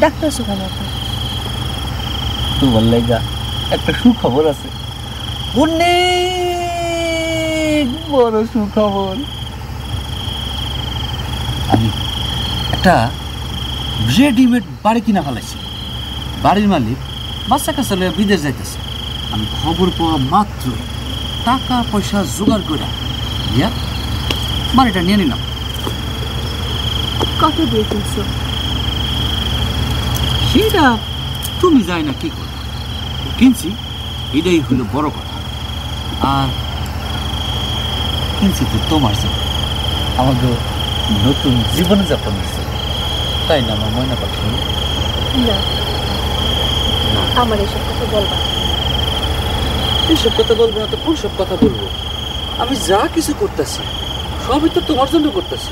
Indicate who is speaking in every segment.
Speaker 1: ডাক্তারছো কেন আপনি?
Speaker 2: তোমার লাগা একটা সুখবর আছে, অনেক বড় সুখবর। আমি একটা রেডিমেড বাড়ি কিনা ফেলাইছি। বাড়ির মালিক বাচ্চা কাচ্চা লইয়া বিদেশ যাইতেছে। আমি খবর পাওয়া মাত্র টাকা পয়সা জোগাড় করে দিয়া বাড়িটা নিয়ে নিলাম।
Speaker 1: কত দিয়ে কিনছো?
Speaker 2: সেটা তুমি যাই না কি করো, কিনছি এটাই হলো বড় কথা। আর কিনছি তো তোমার জন্য, আমাকে নতুন জীবনযাপন হচ্ছে, তাই না আমার ময়না পাখি?
Speaker 1: না, আমার এসব কথা বলবা না।
Speaker 2: এইসব কথা বলবো না তো কোন সব কথা বলবো? আমি যা কিছু করতেছি সবই তো তোমার জন্য করতেছি।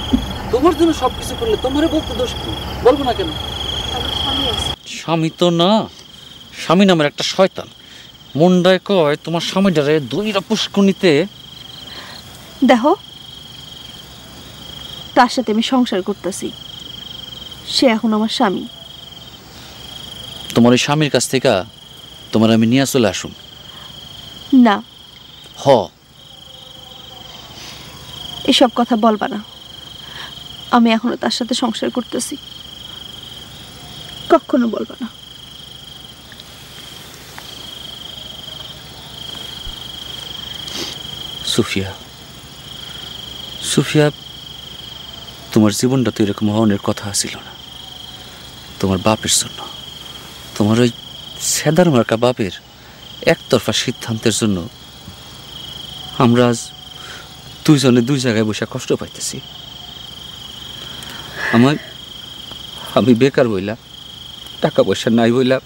Speaker 2: তোমার জন্য সব কিছু করলে তোমারে বলতে দোষ কি? বলবো না কেন?
Speaker 1: আমার স্বামী আছে।
Speaker 2: স্বামী তো না, স্বামী নামের একটা শয়তান মন্ডায় কয় তোমার স্বামীটারে দুইটা পুষ্কনিতে।
Speaker 1: দেখো, তার সাথে আমি সংসার করতেছি, সে এখন আমার স্বামী।
Speaker 2: তোমার ওই স্বামীর কাছ থেকে তোমার আমি নিয়ে চলে আসুন।
Speaker 1: না,
Speaker 2: হ,
Speaker 1: এসব কথা বলবা না। আমি এখনো তার সাথে সংসার করতেছি, কখনো বলবা না।
Speaker 2: সুফিয়া, সুফিয়া, তোমার জীবনটা তো এরকম হওয়ার কথা ছিল না। তোমার বাপের জন্য, তোমার ওই সেদার মার্কা বাপের একতরফা সিদ্ধান্তের জন্য আমরা আজ দুইজনে দুই জায়গায় বসে কষ্ট পাইতেছি। আমি বেকার বইলা, টাকা পয়সা নাই বইলা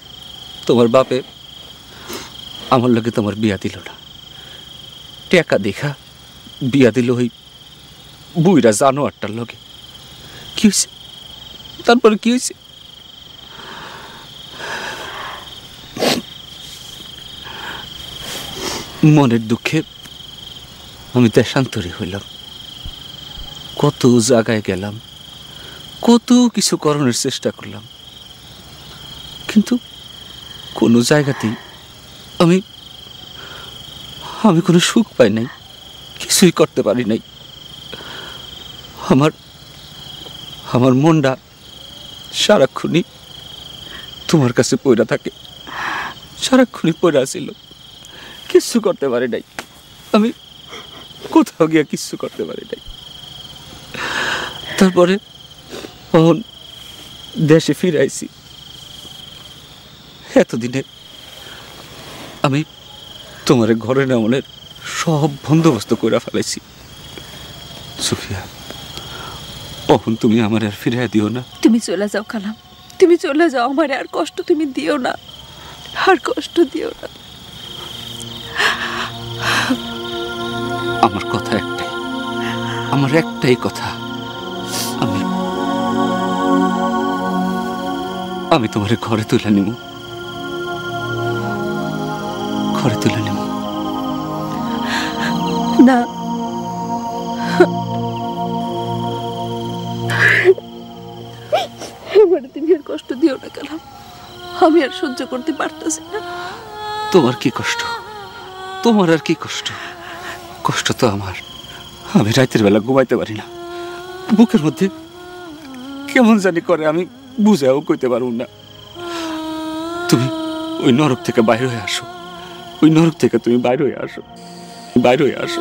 Speaker 2: তোমার বাপে আমার লগে তোমার বিয়া দিল না। টাকা দেখা বিয়া দিল ওই বুইরা জানোয়ারটার লগে। কি হয়েছে তারপরে? কি হয়েছে? মনের দুঃখে আমি দেশান্তরী হইলাম, কত জায়গায় গেলাম, কত কিছু করণের চেষ্টা করলাম, কিন্তু কোনো জায়গাতেই আমি আমি কোনো সুখ পাই নাই, কিছুই করতে পারি নাই। আমার মনটা সারাক্ষণই তোমার কাছে পড়া থাকে, সারাক্ষণই পড়া ছিল, কিচ্ছু করতে পারি নাই। আমি কোথাও গিয়া কিচ্ছু করতে পারি নাই। তারপরে তখন দেশে ফিরাইছি। এতদিনে আমি তোমার ঘরে নেমনের সব বন্দোবস্ত করে ফেলাইছি। সুফিয়া, তখন তুমি আমার আর ফিরাইয়া দিও না।
Speaker 1: তুমি চলে যাও কালাম, তুমি চলে যাও, আমার আর কষ্ট তুমি দিও না, আর কষ্ট দিও না।
Speaker 2: আমার কথা একটাই, আমার একটাই কথা, আমি তোমার ঘরে তুলে নিব, ঘরে তুলে নিব।
Speaker 1: না, এবারে তুমি আর কষ্ট দিও না কালাম, আমি আর সহ্য করতে পারতেছি না।
Speaker 2: তোমার কি কষ্ট? তোমার আর কি কষ্ট? কষ্ট তো আমার। আমি রাতের বেলা ঘুমাইতে পারি না, বুকের মধ্যে কেমন জানি করে, আমি বুঝাও কইতে পারব না। তুমি ওই নরক থেকে বাইরে হয়ে আসো, ওই নরক থেকে তুমি বাইরে হয়ে আসো, বাইরে হয়ে আসো।